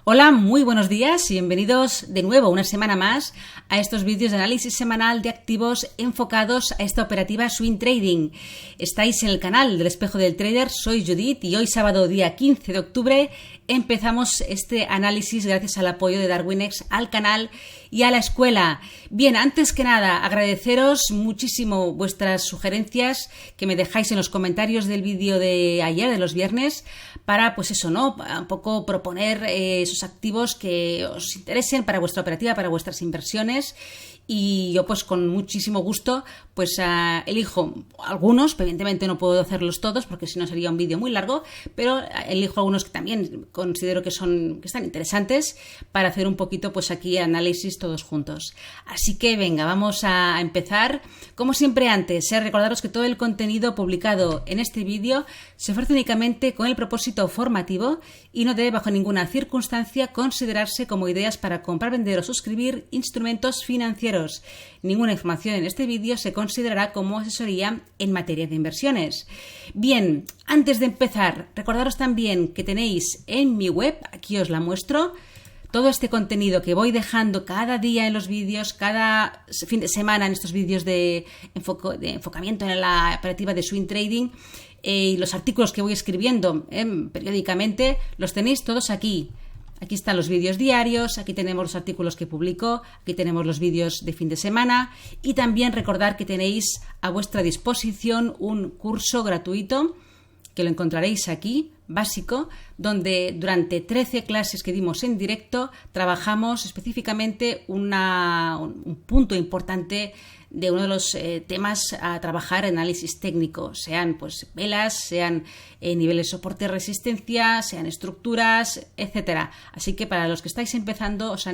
Hola, muy buenos días y bienvenidos de nuevo una semana más a estos vídeos de análisis semanal de activos enfocados a esta operativa Swing Trading. Estáis en el canal del Espejo del Trader, soy Judith y hoy sábado día 15 de octubre empezamos este análisis gracias al apoyo de Darwinex al canal y a la escuela. Bien, antes que nada agradeceros muchísimo vuestras sugerencias que me dejáis en los comentarios del vídeo de ayer, de los viernes, para un poco proponer esos activos que os interesen para vuestra operativa, para vuestras inversiones. Y yo pues con muchísimo gusto elijo algunos, evidentemente no puedo hacerlos todos porque si no sería un vídeo muy largo, pero elijo algunos que también considero que están interesantes para hacer un poquito aquí análisis todos juntos. Así que venga, vamos a empezar. Como siempre antes, recordaros que todo el contenido publicado en este vídeo se ofrece únicamente con el propósito formativo y no debe bajo ninguna circunstancia considerarse como ideas para comprar, vender o suscribir instrumentos financieros. Ninguna información en este vídeo se considerará como asesoría en materia de inversiones. Bien, antes de empezar, recordaros también que tenéis en mi web, aquí os la muestro, todo este contenido que voy dejando cada día en los vídeos, cada fin de semana en estos vídeos de enfocamiento en la operativa de Swing Trading y los artículos que voy escribiendo periódicamente, los tenéis todos aquí. Aquí están los vídeos diarios, aquí tenemos los artículos que publico, aquí tenemos los vídeos de fin de semana y también recordar que tenéis a vuestra disposición un curso gratuito que lo encontraréis aquí, básico, donde durante 13 clases que dimos en directo trabajamos específicamente un punto importante de uno de los temas a trabajar, análisis técnico, sean velas, sean niveles de soporte y resistencia, sean estructuras, etcétera. Así que para los que estáis empezando os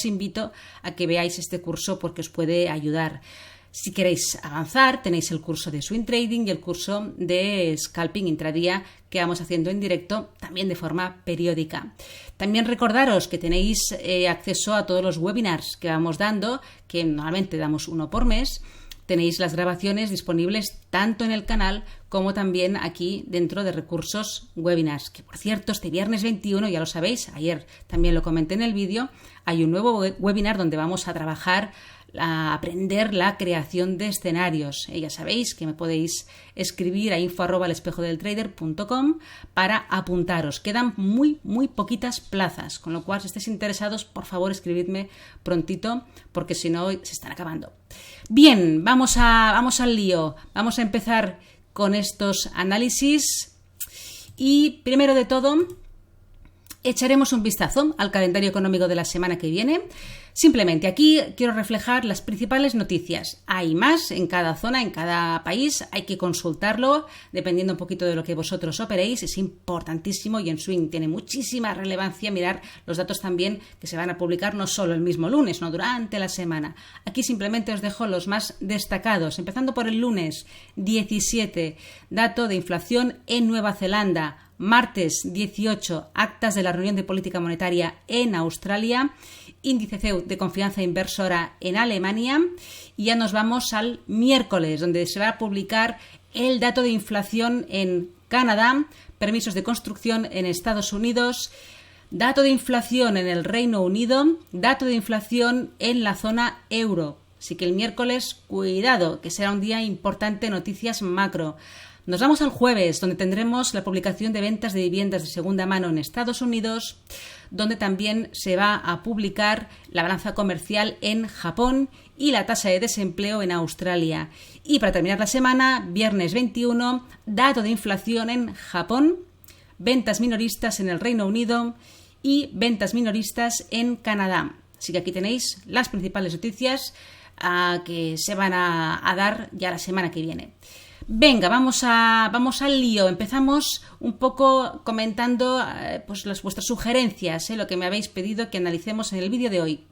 invito a que veáis este curso porque os puede ayudar. Si queréis avanzar, tenéis el curso de Swing Trading y el curso de Scalping Intradía que vamos haciendo en directo, también de forma periódica. También recordaros que tenéis acceso a todos los webinars que vamos dando, que normalmente damos uno por mes. Tenéis las grabaciones disponibles tanto en el canal como también aquí dentro de recursos webinars. Que por cierto, este viernes 21, ya lo sabéis, ayer también lo comenté en el vídeo, hay un nuevo webinar donde vamos a trabajar a aprender la creación de escenarios. Ya sabéis que me podéis escribir a info@elespejodeltrader.com para apuntaros. Quedan muy poquitas plazas, con lo cual si estáis interesados, por favor escribidme prontito porque si no se están acabando. Bien, vamos al lío. Vamos a empezar con estos análisis y primero de todo echaremos un vistazo al calendario económico de la semana que viene. Simplemente aquí quiero reflejar las principales noticias. Hay más en cada zona, en cada país, hay que consultarlo dependiendo un poquito de lo que vosotros operéis. Es importantísimo y en Swing tiene muchísima relevancia mirar los datos también que se van a publicar no solo el mismo lunes, no durante la semana. Aquí simplemente os dejo los más destacados, empezando por el lunes 17, dato de inflación en Nueva Zelanda. Martes 18, actas de la reunión de política monetaria en Australia, índice CEU de confianza inversora en Alemania y ya nos vamos al miércoles donde se va a publicar el dato de inflación en Canadá, permisos de construcción en Estados Unidos, dato de inflación en el Reino Unido, dato de inflación en la zona euro. Así que el miércoles, cuidado, que será un día importante, noticias macro. Nos vamos al jueves, donde tendremos la publicación de ventas de viviendas de segunda mano en Estados Unidos, donde también se va a publicar la balanza comercial en Japón y la tasa de desempleo en Australia. Y para terminar la semana, viernes 21, dato de inflación en Japón, ventas minoristas en el Reino Unido y ventas minoristas en Canadá. Así que aquí tenéis las principales noticias que se van a dar ya la semana que viene. Venga, vamos al lío. Empezamos un poco comentando vuestras sugerencias, lo que me habéis pedido que analicemos en el vídeo de hoy.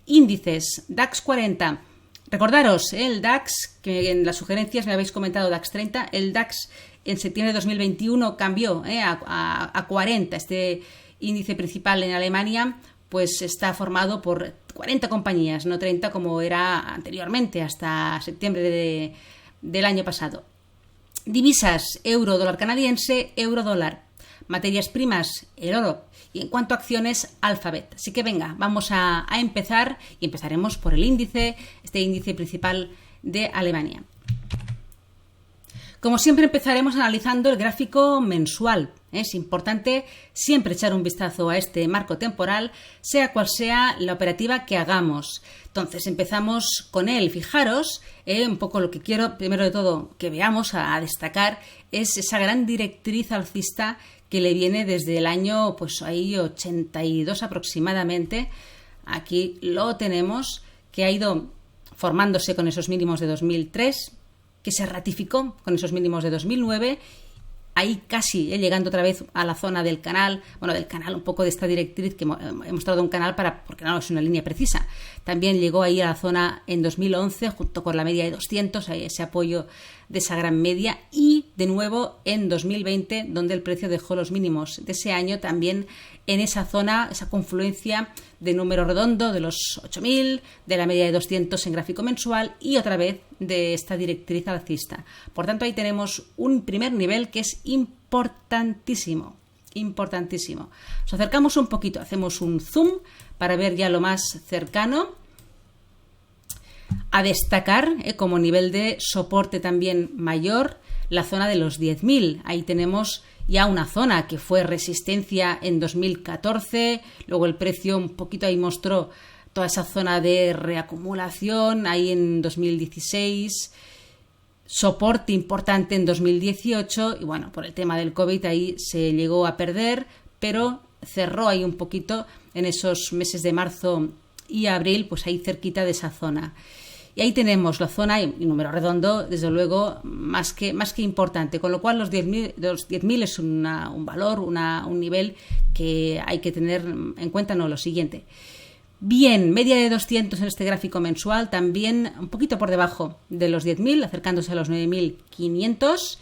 Índices, DAX 40. Recordaros, el DAX, que en las sugerencias me habéis comentado DAX 30, el DAX en septiembre de 2021 cambió a 40. Este índice principal en Alemania está formado por 40 compañías, no 30 como era anteriormente, hasta septiembre del año pasado. Divisas, euro, dólar canadiense, euro, dólar. materias primas, el oro, y en cuanto a acciones, Alphabet. Así que venga, vamos a empezar y empezaremos por el índice, este índice principal de Alemania. Como siempre empezaremos analizando el gráfico mensual. Es importante siempre echar un vistazo a este marco temporal, sea cual sea la operativa que hagamos. Entonces empezamos con él. Fijaros, un poco lo que quiero, primero de todo, que veamos a destacar es esa gran directriz alcista que le viene desde el año, pues ahí 82 aproximadamente. Aquí lo tenemos, que ha ido formándose con esos mínimos de 2003, que se ratificó con esos mínimos de 2009, ahí casi llegando otra vez a la zona del canal, un poco de esta directriz que he mostrado un canal porque no es una línea precisa. También llegó ahí a la zona en 2011 junto con la media de 200, ahí ese apoyo de esa gran media, y de nuevo en 2020, donde el precio dejó los mínimos de ese año también en esa zona, esa confluencia de número redondo de los 8.000, de la media de 200 en gráfico mensual y otra vez de esta directriz alcista. Por tanto, ahí tenemos un primer nivel que es importantísimo. Nos acercamos un poquito, hacemos un zoom para ver ya lo más cercano. A destacar como nivel de soporte también mayor la zona de los 10.000. Ahí tenemos ya una zona que fue resistencia en 2014, luego el precio un poquito ahí mostró toda esa zona de reacumulación ahí en 2016, soporte importante en 2018 y bueno, por el tema del COVID ahí se llegó a perder, pero cerró ahí un poquito en esos meses de marzo y abril, pues ahí cerquita de esa zona. Y ahí tenemos la zona, y número redondo, desde luego, más que importante. Con lo cual los 10.000 es un valor, un nivel que hay que tener en cuenta. No, lo siguiente. Bien, media de 200 en este gráfico mensual, también un poquito por debajo de los 10.000, acercándose a los 9.500.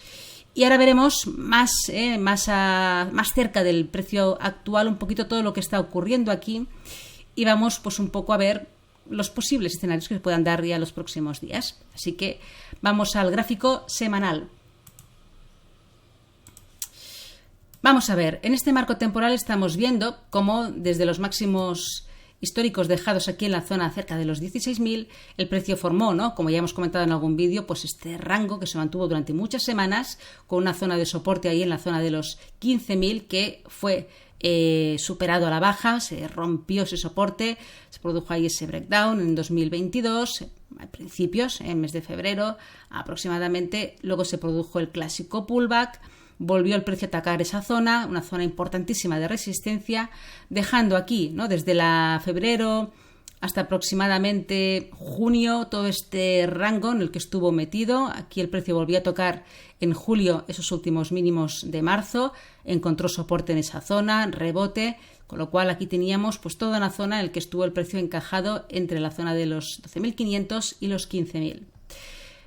Y ahora veremos más cerca del precio actual un poquito todo lo que está ocurriendo aquí. Y vamos pues un poco a ver los posibles escenarios que se puedan dar ya los próximos días. Así que vamos al gráfico semanal. Vamos a ver, en este marco temporal estamos viendo cómo desde los máximos históricos dejados aquí en la zona cerca de los 16.000, el precio formó, ¿no? Como ya hemos comentado en algún vídeo, pues este rango que se mantuvo durante muchas semanas con una zona de soporte ahí en la zona de los 15.000 que fue superado a la baja, se rompió ese soporte, se produjo ahí ese breakdown en 2022, a principios, en mes de febrero aproximadamente, luego se produjo el clásico pullback, volvió el precio a atacar esa zona, una zona importantísima de resistencia, dejando aquí, ¿no? Desde la febrero hasta aproximadamente junio, todo este rango en el que estuvo metido. Aquí el precio volvió a tocar en julio esos últimos mínimos de marzo, encontró soporte en esa zona, rebote, con lo cual aquí teníamos pues toda una zona en la que estuvo el precio encajado entre la zona de los 12.500 y los 15.000.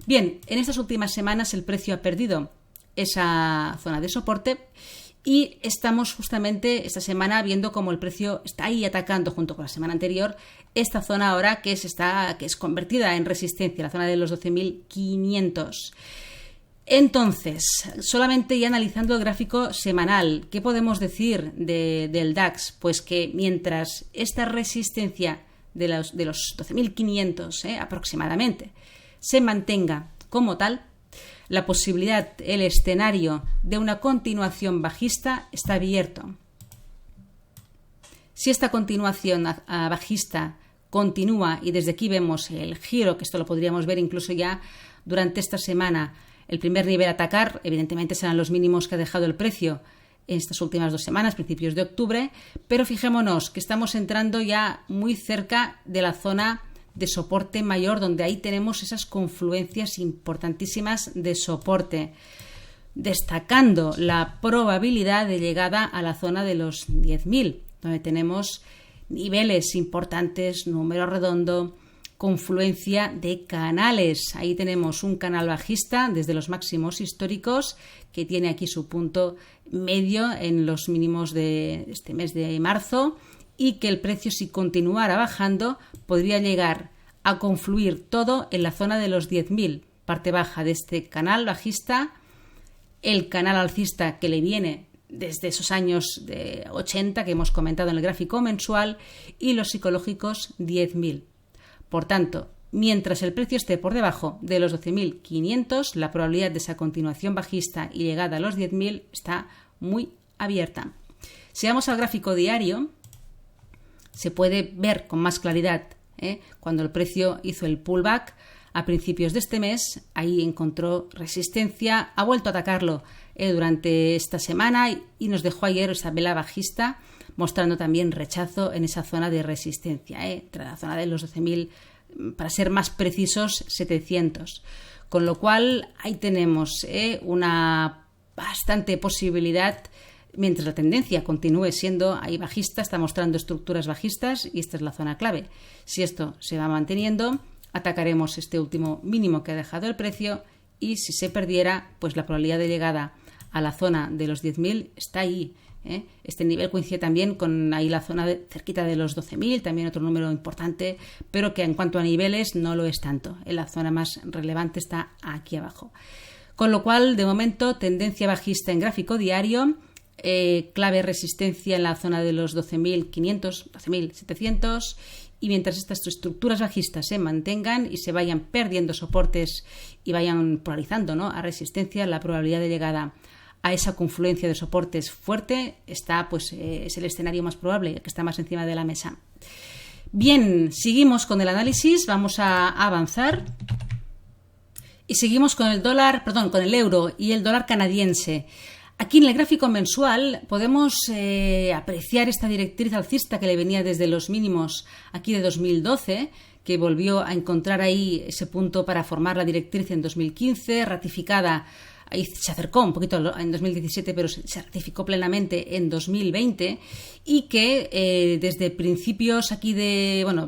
Bien, en estas últimas semanas el precio ha perdido esa zona de soporte y estamos justamente esta semana viendo cómo el precio está ahí atacando junto con la semana anterior esta zona ahora que es convertida en resistencia, la zona de los 12.500. Entonces, solamente ya analizando el gráfico semanal, ¿qué podemos decir del DAX? Pues que mientras esta resistencia de los 12.500 aproximadamente se mantenga como tal, la posibilidad, el escenario de una continuación bajista está abierto. Si esta continuación bajista continúa y desde aquí vemos el giro, que esto lo podríamos ver incluso ya durante esta semana, el primer nivel a atacar evidentemente serán los mínimos que ha dejado el precio en estas últimas 2 semanas, principios de octubre, pero fijémonos que estamos entrando ya muy cerca de la zona de soporte mayor, donde ahí tenemos esas confluencias importantísimas de soporte, destacando la probabilidad de llegada a la zona de los 10.000, donde tenemos niveles importantes, número redondo, confluencia de canales. Ahí tenemos un canal bajista desde los máximos históricos que tiene aquí su punto medio en los mínimos de este mes de marzo, y que el precio, si continuara bajando, podría llegar a confluir todo en la zona de los 10.000, parte baja de este canal bajista, el canal alcista que le viene desde esos años de 80 que hemos comentado en el gráfico mensual, y los psicológicos 10.000. Por tanto, mientras el precio esté por debajo de los 12.500, la probabilidad de esa continuación bajista y llegada a los 10.000 está muy abierta. Si vamos al gráfico diario, se puede ver con más claridad cuando el precio hizo el pullback a principios de este mes. Ahí encontró resistencia, ha vuelto a atacarlo durante esta semana y nos dejó ayer esa vela bajista, mostrando también rechazo en esa zona de resistencia, entre la zona de los 12.000, para ser más precisos, 700. Con lo cual ahí tenemos una bastante posibilidad, mientras la tendencia continúe siendo ahí bajista, está mostrando estructuras bajistas y esta es la zona clave. Si esto se va manteniendo, atacaremos este último mínimo que ha dejado el precio, y si se perdiera, pues la probabilidad de llegada a la zona de los 10.000 está ahí. Este nivel coincide también con ahí la zona cerquita de los 12.000, también otro número importante, pero que en cuanto a niveles no lo es tanto. La zona más relevante está aquí abajo. Con lo cual, de momento, tendencia bajista en gráfico diario, clave resistencia en la zona de los 12.500, 12.700, y mientras estas estructuras bajistas se mantengan y se vayan perdiendo soportes y vayan polarizando, ¿no?, a resistencia, la probabilidad de llegada a esa confluencia de soportes fuerte está, pues, es el escenario más probable, que está más encima de la mesa. Bien, seguimos con el análisis, vamos a avanzar y seguimos con con el euro y el dólar canadiense. Aquí en el gráfico mensual podemos apreciar esta directriz alcista que le venía desde los mínimos aquí de 2012, que volvió a encontrar ahí ese punto para formar la directriz en 2015, ratificada. Ahí se acercó un poquito en 2017, pero se ratificó plenamente en 2020, y que desde principios aquí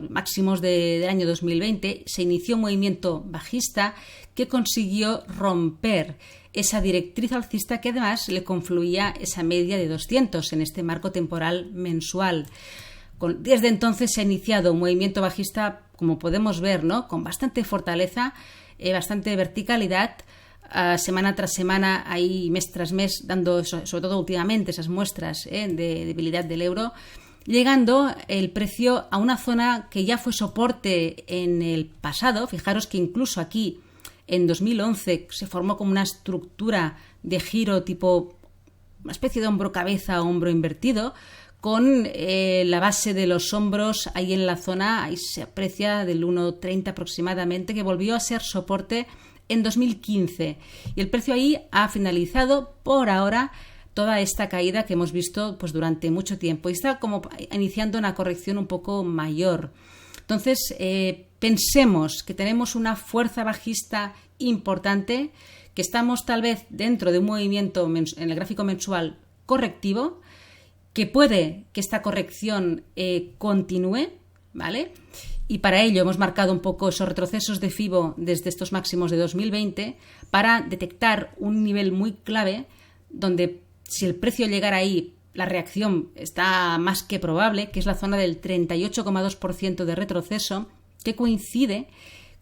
máximos del año 2020 se inició un movimiento bajista que consiguió romper esa directriz alcista, que además le confluía esa media de 200 en este marco temporal mensual. Desde entonces se ha iniciado un movimiento bajista, como podemos ver, ¿no?, con bastante fortaleza, bastante verticalidad, semana tras semana, ahí mes tras mes, dando sobre todo últimamente esas muestras de debilidad del euro, llegando el precio a una zona que ya fue soporte en el pasado. Fijaros que incluso aquí en 2011 se formó como una estructura de giro tipo una especie de hombro-cabeza o hombro invertido, con la base de los hombros ahí en la zona, ahí se aprecia del 1,30 aproximadamente, que volvió a ser soporte en 2015, y el precio ahí ha finalizado por ahora toda esta caída que hemos visto pues durante mucho tiempo, y está como iniciando una corrección un poco mayor. Entonces, pensemos que tenemos una fuerza bajista importante, que estamos tal vez dentro de un movimiento en el gráfico mensual correctivo, que puede que esta corrección continúe, ¿vale? Y para ello hemos marcado un poco esos retrocesos de FIBO desde estos máximos de 2020 para detectar un nivel muy clave donde, si el precio llegara ahí, la reacción está más que probable, que es la zona del 38,2% de retroceso, que coincide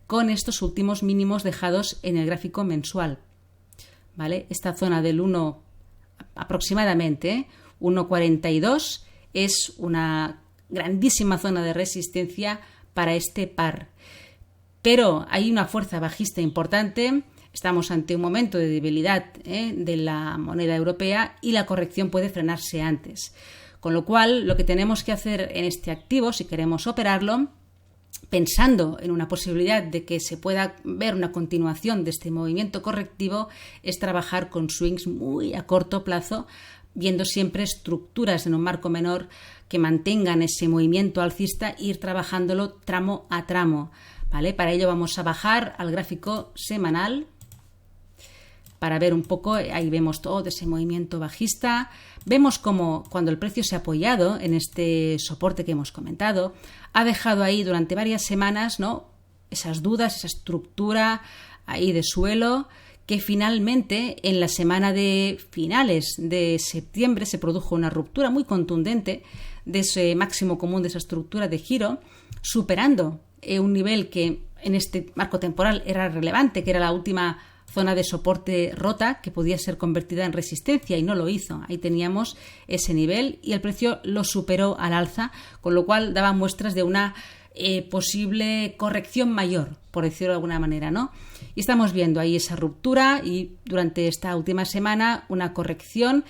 con estos últimos mínimos dejados en el gráfico mensual, ¿vale? Esta zona del 1 aproximadamente, 1,42, es una grandísima zona de resistencia para este par. Pero hay una fuerza bajista importante, estamos ante un momento de debilidad de la moneda europea, y la corrección puede frenarse antes. Con lo cual, lo que tenemos que hacer en este activo, si queremos operarlo, pensando en una posibilidad de que se pueda ver una continuación de este movimiento correctivo, es trabajar con swings muy a corto plazo, viendo siempre estructuras en un marco menor que mantengan ese movimiento alcista e ir trabajándolo tramo a tramo, ¿vale? Para ello vamos a bajar al gráfico semanal para ver un poco, ahí vemos todo ese movimiento bajista. Vemos como cuando el precio se ha apoyado en este soporte que hemos comentado, ha dejado ahí durante varias semanas, ¿no?, esas dudas, esa estructura ahí de suelo, que finalmente en la semana de finales de septiembre se produjo una ruptura muy contundente de ese máximo común, de esa estructura de giro, superando un nivel que en este marco temporal era relevante, que era la última zona de soporte rota que podía ser convertida en resistencia y no lo hizo. Ahí teníamos ese nivel y el precio lo superó al alza, con lo cual daba muestras de una posible corrección mayor, por decirlo de alguna manera, ¿no? Y estamos viendo ahí esa ruptura y durante esta última semana una corrección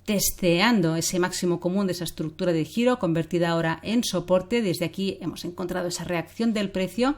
testeando ese máximo común de esa estructura de giro convertida ahora en soporte. Desde aquí hemos encontrado esa reacción del precio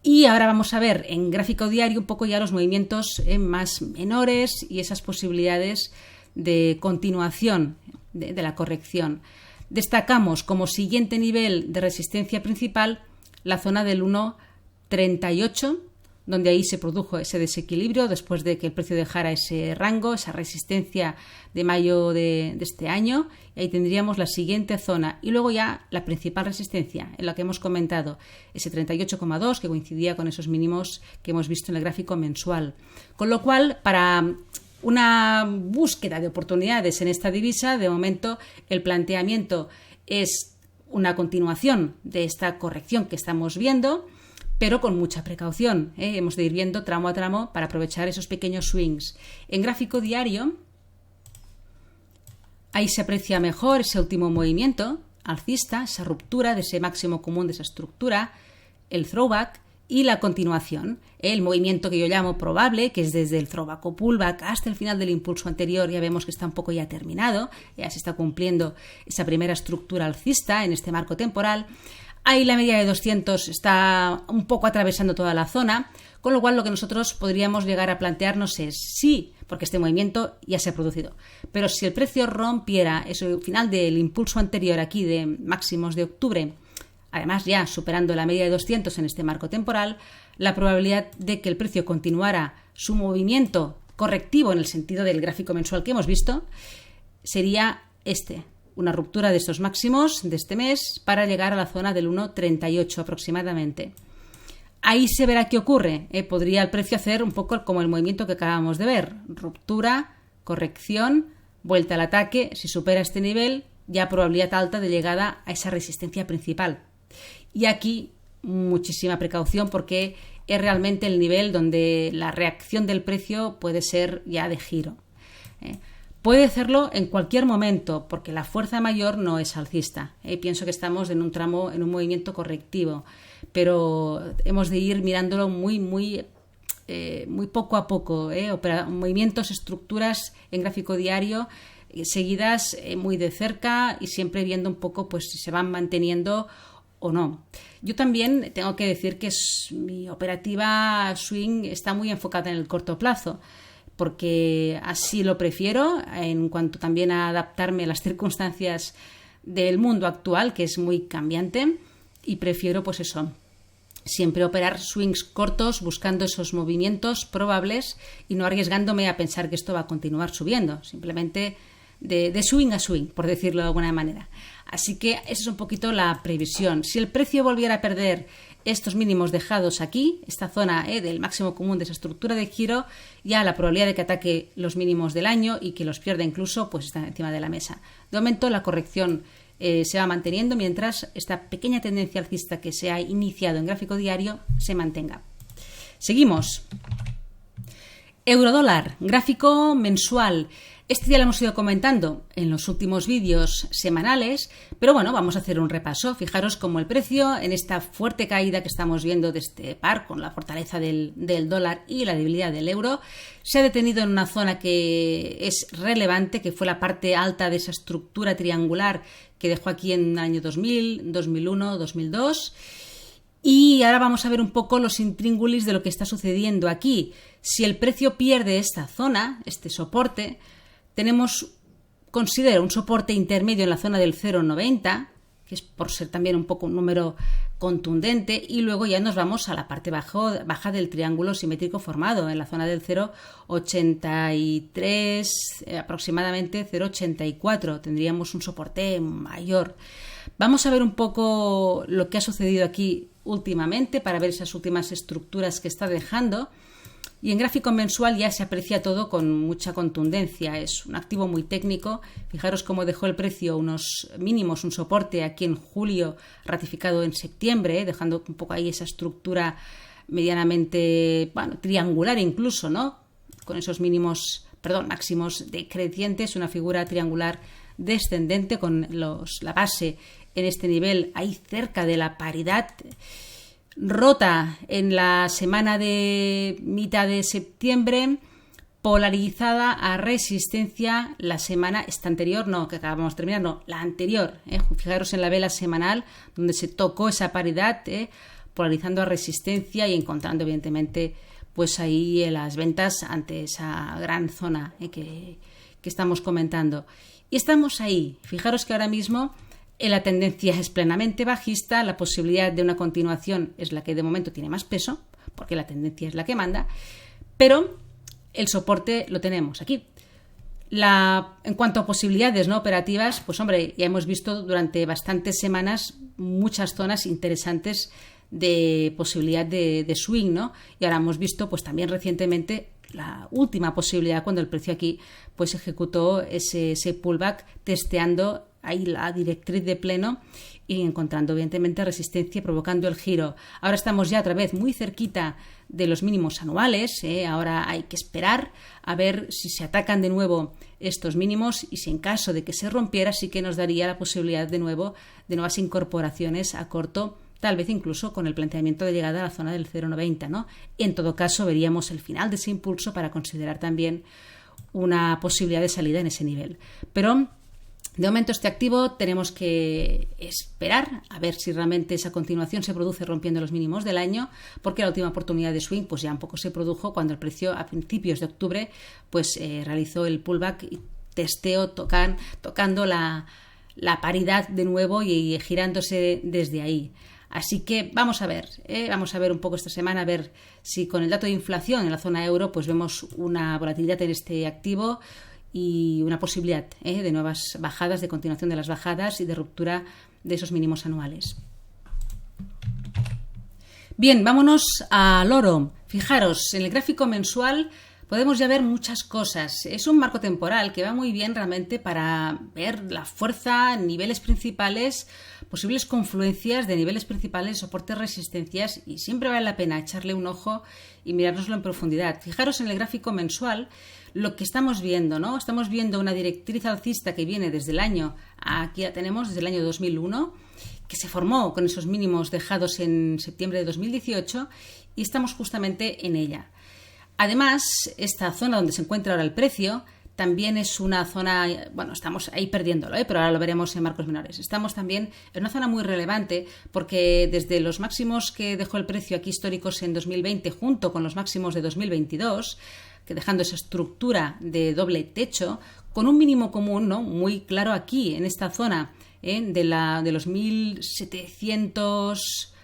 y ahora vamos a ver en gráfico diario un poco ya los movimientos más menores y esas posibilidades de continuación de la corrección. Destacamos como siguiente nivel de resistencia principal la zona del 1,38, donde ahí se produjo ese desequilibrio después de que el precio dejara ese rango, esa resistencia de mayo de este año. Y ahí tendríamos la siguiente zona y luego ya la principal resistencia, en la que hemos comentado, ese 38,2 que coincidía con esos mínimos que hemos visto en el gráfico mensual. Con lo cual, para una búsqueda de oportunidades en esta divisa, de momento el planteamiento es una continuación de esta corrección que estamos viendo, pero con mucha precaución. Hemos de ir viendo tramo a tramo para aprovechar esos pequeños swings. En gráfico diario, ahí se aprecia mejor ese último movimiento alcista, esa ruptura de ese máximo común de esa estructura, el throwback y la continuación, el movimiento que yo llamo probable, que es desde el throwback o pullback hasta el final del impulso anterior. Ya vemos que está un poco ya terminado, ya se está cumpliendo esa primera estructura alcista en este marco temporal. Ahí la media de 200 está un poco atravesando toda la zona, con lo cual lo que nosotros podríamos llegar a plantearnos es sí, porque este movimiento ya se ha producido, pero si el precio rompiera ese final del impulso anterior aquí de máximos de octubre, además ya superando la media de 200 en este marco temporal, la probabilidad de que el precio continuara su movimiento correctivo en el sentido del gráfico mensual que hemos visto sería una ruptura de estos máximos de este mes para llegar a la zona del 1,38 aproximadamente. Ahí se verá qué ocurre. Podría el precio hacer un poco como el movimiento que acabamos de ver. Ruptura, corrección, vuelta al ataque. Si supera este nivel, ya probabilidad alta de llegada a esa resistencia principal. Y aquí muchísima precaución porque es realmente el nivel donde la reacción del precio puede ser ya de giro. Puede hacerlo en cualquier momento porque la fuerza mayor no es alcista. Pienso que estamos en un tramo, en un movimiento correctivo, pero hemos de ir mirándolo muy poco a poco. Movimientos, estructuras en gráfico diario seguidas muy de cerca y siempre viendo un poco pues si se van manteniendo o no. Yo también tengo que decir que mi operativa swing está muy enfocada en el corto plazo, porque así lo prefiero en cuanto también a adaptarme a las circunstancias del mundo actual, que es muy cambiante, y prefiero pues eso, siempre operar swings cortos buscando esos movimientos probables y no arriesgándome a pensar que esto va a continuar subiendo, simplemente de swing a swing, por decirlo de alguna manera. Así que esa es un poquito la previsión. Si el precio volviera a perder estos mínimos dejados aquí, esta zona del máximo común de esa estructura de giro, ya la probabilidad de que ataque los mínimos del año y que los pierda incluso, pues está encima de la mesa. De momento la corrección se va manteniendo mientras esta pequeña tendencia alcista que se ha iniciado en gráfico diario se mantenga. Seguimos. Eurodólar, gráfico mensual. Este ya lo hemos ido comentando en los últimos vídeos semanales, pero bueno, vamos a hacer un repaso. Fijaros cómo el precio, en esta fuerte caída que estamos viendo de este par, con la fortaleza del dólar y la debilidad del euro, se ha detenido en una zona que es relevante, que fue la parte alta de esa estructura triangular que dejó aquí en el año 2000, 2001, 2002. Y ahora vamos a ver un poco los intríngulis de lo que está sucediendo aquí. Si el precio pierde esta zona, este soporte, considero un soporte intermedio en la zona del 0,90, que es por ser también un poco un número contundente, y luego ya nos vamos a la parte baja del triángulo simétrico formado, en la zona del 0,83, aproximadamente 0,84, tendríamos un soporte mayor. Vamos a ver un poco lo que ha sucedido aquí últimamente para ver esas últimas estructuras que está dejando. Y en gráfico mensual ya se aprecia todo con mucha contundencia. Es un activo muy técnico. Fijaros cómo dejó el precio unos mínimos, un soporte aquí en julio, ratificado en septiembre, dejando un poco ahí esa estructura medianamente, triangular incluso, ¿no? Con esos máximos decrecientes, una figura triangular descendente con la base en este nivel ahí cerca de la paridad, rota en la semana de mitad de septiembre, polarizada a resistencia la semana anterior, que acabamos de terminar, la anterior. Fijaros en la vela semanal donde se tocó esa paridad, polarizando a resistencia y encontrando evidentemente pues ahí las ventas ante esa gran zona que estamos comentando. Y estamos ahí. Fijaros que ahora mismo la tendencia es plenamente bajista, la posibilidad de una continuación es la que de momento tiene más peso, porque la tendencia es la que manda, pero el soporte lo tenemos aquí. En cuanto a posibilidades no operativas, pues hombre, ya hemos visto durante bastantes semanas muchas zonas interesantes de posibilidad de swing, ¿no? Y ahora hemos visto pues también recientemente la última posibilidad cuando el precio aquí pues ejecutó ese pullback testeando ahí la directriz de pleno y encontrando evidentemente resistencia y provocando el giro. Ahora estamos ya otra vez muy cerquita de los mínimos anuales, ahora hay que esperar a ver si se atacan de nuevo estos mínimos y si en caso de que se rompiera sí que nos daría la posibilidad de nuevas incorporaciones a corto, tal vez incluso con el planteamiento de llegada a la zona del 0,90, ¿no? En todo caso veríamos el final de ese impulso para considerar también una posibilidad de salida en ese nivel. Pero de momento este activo tenemos que esperar a ver si realmente esa continuación se produce rompiendo los mínimos del año, porque la última oportunidad de swing pues ya un poco se produjo cuando el precio a principios de octubre pues realizó el pullback y testeo tocando la paridad de nuevo y girándose desde ahí. Así que vamos a ver un poco esta semana, a ver si con el dato de inflación en la zona euro pues vemos una volatilidad en este activo y una posibilidad de nuevas bajadas, de continuación de las bajadas y de ruptura de esos mínimos anuales. Bien, vámonos al oro. Fijaros, en el gráfico mensual podemos ya ver muchas cosas. Es un marco temporal que va muy bien realmente para ver la fuerza, niveles principales, posibles confluencias de niveles principales, soportes, resistencias, y siempre vale la pena echarle un ojo y mirárnoslo en profundidad. Fijaros en el gráfico mensual lo que estamos viendo, ¿no? Estamos viendo una directriz alcista que viene desde el año, aquí la tenemos, desde el año 2001, que se formó con esos mínimos dejados en septiembre de 2018 y estamos justamente en ella. Además, esta zona donde se encuentra ahora el precio también es una zona, estamos ahí perdiéndolo, pero ahora lo veremos en marcos menores. Estamos también en una zona muy relevante porque desde los máximos que dejó el precio aquí históricos en 2020 junto con los máximos de 2022, que dejando esa estructura de doble techo, con un mínimo común, ¿no?, muy claro aquí, en esta zona de los 1.700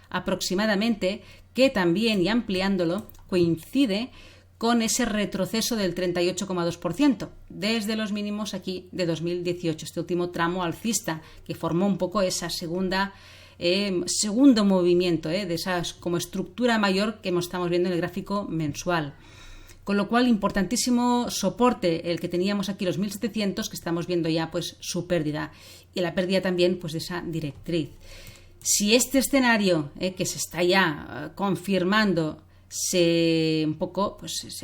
aproximadamente, que también, y ampliándolo, coincide con ese retroceso del 38,2% desde los mínimos aquí de 2018, este último tramo alcista que formó un poco esa segundo movimiento de esas como estructura mayor que estamos viendo en el gráfico mensual. Con lo cual, importantísimo soporte el que teníamos aquí, los 1.700, que estamos viendo ya pues su pérdida y la pérdida también pues de esa directriz. Si este escenario que se está ya confirmando se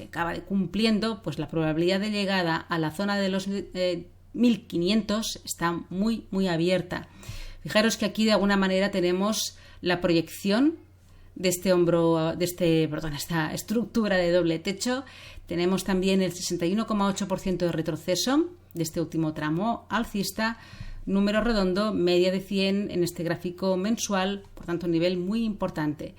acaba cumpliendo, pues la probabilidad de llegada a la zona de los 1.500 está muy, muy abierta. Fijaros que aquí de alguna manera tenemos la proyección de esta estructura de doble techo. Tenemos también el 61,8% de retroceso de este último tramo alcista, número redondo, media de 100 en este gráfico mensual, por tanto un nivel muy importante.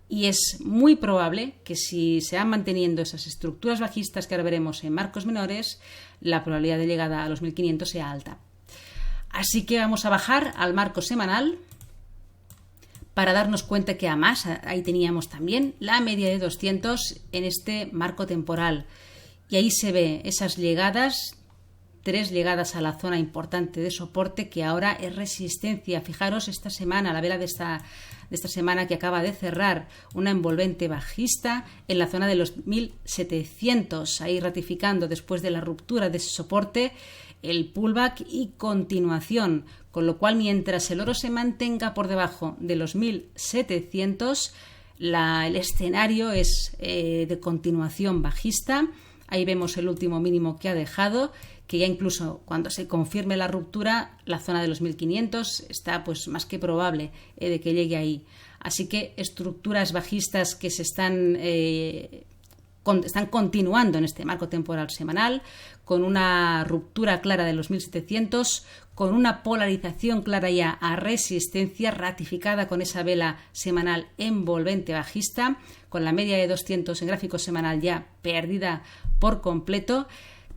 Y es muy probable que si se van manteniendo esas estructuras bajistas que ahora veremos en marcos menores, la probabilidad de llegada a los 1.500 sea alta. Así que vamos a bajar al marco semanal para darnos cuenta que además ahí teníamos también la media de 200 en este marco temporal. Y ahí se ve esas llegadas, 3 llegadas a la zona importante de soporte que ahora es resistencia. Fijaros esta semana, la vela de esta semana que acaba de cerrar, una envolvente bajista en la zona de los 1.700, ahí ratificando después de la ruptura de ese soporte el pullback y continuación, con lo cual mientras el oro se mantenga por debajo de los 1.700, el escenario es de continuación bajista. Ahí vemos el último mínimo que ha dejado, que ya incluso cuando se confirme la ruptura, la zona de los 1500 está pues más que probable de que llegue ahí. Así que estructuras bajistas que se están continuando en este marco temporal semanal, con una ruptura clara de los 1700, con una polarización clara ya a resistencia ratificada con esa vela semanal envolvente bajista, con la media de 200 en gráfico semanal ya perdida por completo,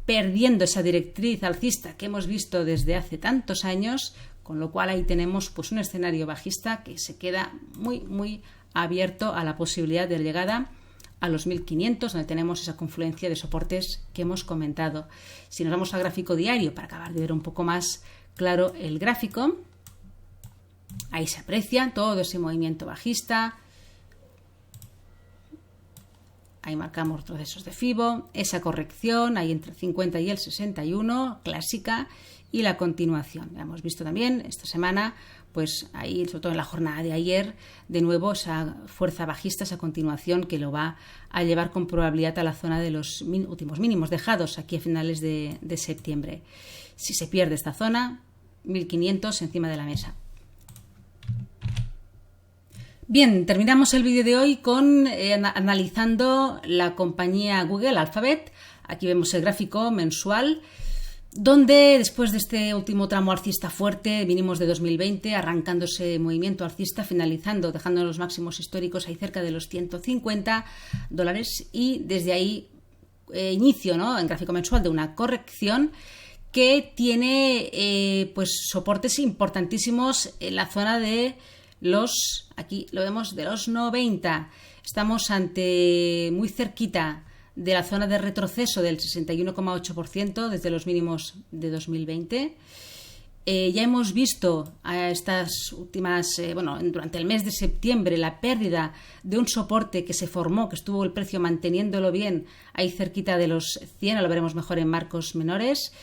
perdiendo esa directriz alcista que hemos visto desde hace tantos años, con lo cual ahí tenemos pues un escenario bajista que se queda muy abierto a la posibilidad de llegada a los 1500, donde tenemos esa confluencia de soportes que hemos comentado. Si nos vamos al gráfico diario para acabar de ver un poco más claro el gráfico, ahí se aprecia todo ese movimiento bajista. Ahí marcamos procesos de FIBO, esa corrección ahí entre el 50 y el 61, clásica, y la continuación. Ya hemos visto también esta semana, pues ahí, sobre todo en la jornada de ayer, de nuevo esa fuerza bajista, esa continuación que lo va a llevar con probabilidad a la zona de los últimos mínimos dejados aquí a finales de septiembre. Si se pierde esta zona, 1500 encima de la mesa. Bien, terminamos el vídeo de hoy con analizando la compañía Google Alphabet. Aquí vemos el gráfico mensual, donde después de este último tramo alcista fuerte, mínimos de 2020, arrancando ese movimiento alcista, finalizando, dejando los máximos históricos ahí cerca de los $150, y desde ahí inicio, ¿no?, en gráfico mensual de una corrección que tiene pues soportes importantísimos en la zona de los, aquí lo vemos, de los 90. Estamos ante muy cerquita de la zona de retroceso del 61,8% desde los mínimos de 2020. Ya hemos visto a estas últimas, durante el mes de septiembre, la pérdida de un soporte que se formó, que estuvo el precio manteniéndolo bien ahí cerquita de los 100, ahora lo veremos mejor en marcos menores,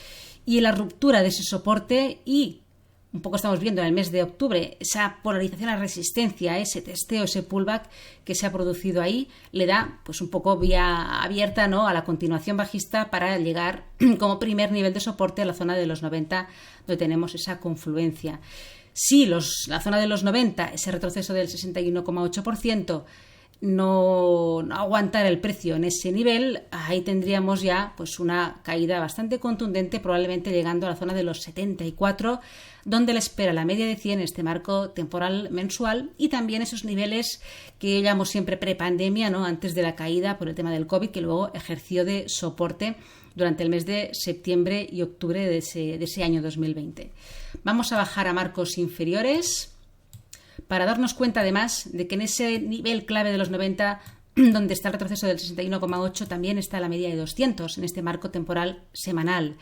y la ruptura de ese soporte, y un poco estamos viendo en el mes de octubre esa polarización a resistencia, ese testeo, ese pullback que se ha producido ahí, le da pues un poco vía abierta, ¿no?, a la continuación bajista para llegar como primer nivel de soporte a la zona de los 90, donde tenemos esa confluencia. Si la zona de los 90, ese retroceso del 61,8%, no aguantara el precio en ese nivel, ahí tendríamos ya pues una caída bastante contundente, probablemente llegando a la zona de los 74, donde le espera la media de 100 en este marco temporal mensual, y también esos niveles que llamamos siempre prepandemia, ¿no?, antes de la caída por el tema del COVID, que luego ejerció de soporte durante el mes de septiembre y octubre de ese año 2020. Vamos a bajar a marcos inferiores para darnos cuenta además de que en ese nivel clave de los 90, donde está el retroceso del 61,8, también está la media de 200 en este marco temporal semanal.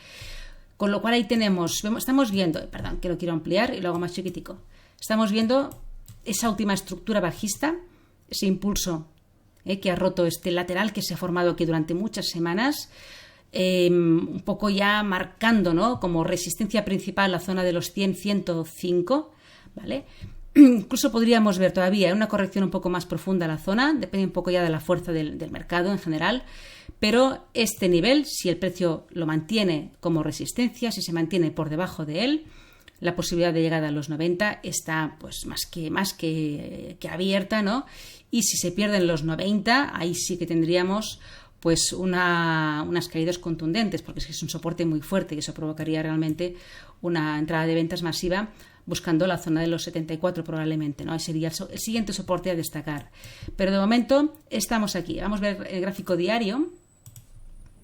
Con lo cual ahí estamos viendo, que lo quiero ampliar y lo hago más chiquitico. Estamos viendo esa última estructura bajista, ese impulso que ha roto este lateral que se ha formado aquí durante muchas semanas, un poco ya marcando, ¿no?, como resistencia principal la zona de los 100-105, ¿vale? Incluso podríamos ver todavía una corrección un poco más profunda a la zona, depende un poco ya de la fuerza del mercado en general, pero este nivel, si el precio lo mantiene como resistencia, si se mantiene por debajo de él, la posibilidad de llegada a los 90 está pues más que abierta, ¿no? Y si se pierden los 90, ahí sí que tendríamos pues unas caídas contundentes, porque es un soporte muy fuerte y eso provocaría realmente una entrada de ventas masiva buscando la zona de los 74 probablemente, ¿no? Ese sería el siguiente soporte a destacar. Pero de momento estamos aquí. Vamos a ver el gráfico diario,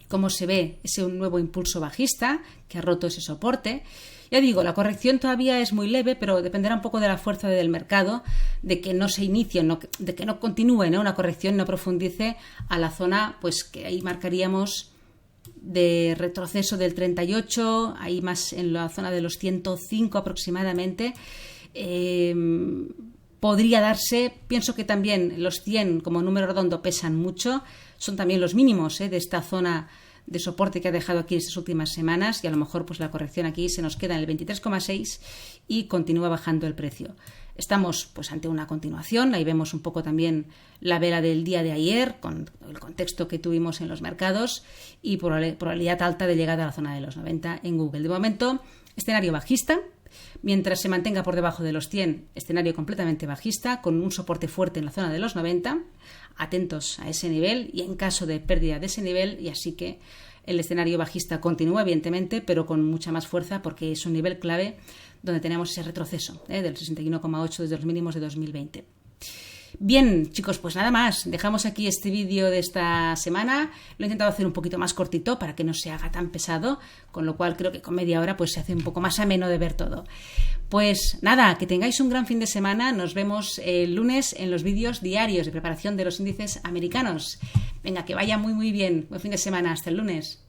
cómo se ve ese nuevo impulso bajista que ha roto ese soporte. Ya digo, la corrección todavía es muy leve, pero dependerá un poco de la fuerza del mercado, de que no se inicie, de que no continúe, ¿no?, una corrección, no profundice a la zona, pues que ahí marcaríamos de retroceso del 38, ahí más en la zona de los 105 aproximadamente. Podría darse, pienso que también los 100 como número redondo pesan mucho, son también los mínimos de esta zona de soporte que ha dejado aquí estas últimas semanas, y a lo mejor pues la corrección aquí se nos queda en el 23,6 y continúa bajando el precio. Estamos pues ante una continuación, ahí vemos un poco también la vela del día de ayer con el contexto que tuvimos en los mercados y probabilidad alta de llegada a la zona de los 90 en Google. De momento, escenario bajista, mientras se mantenga por debajo de los 100, escenario completamente bajista con un soporte fuerte en la zona de los 90, atentos a ese nivel y en caso de pérdida de ese nivel, y así que el escenario bajista continúa evidentemente, pero con mucha más fuerza porque es un nivel clave donde tenemos ese retroceso del 61,8 desde los mínimos de 2020. Bien, chicos, pues nada más. Dejamos aquí este vídeo de esta semana. Lo he intentado hacer un poquito más cortito para que no se haga tan pesado, con lo cual creo que con media hora pues se hace un poco más ameno de ver todo. Pues nada, que tengáis un gran fin de semana. Nos vemos el lunes en los vídeos diarios de preparación de los índices americanos. Venga, que vaya muy bien. Buen fin de semana. Hasta el lunes.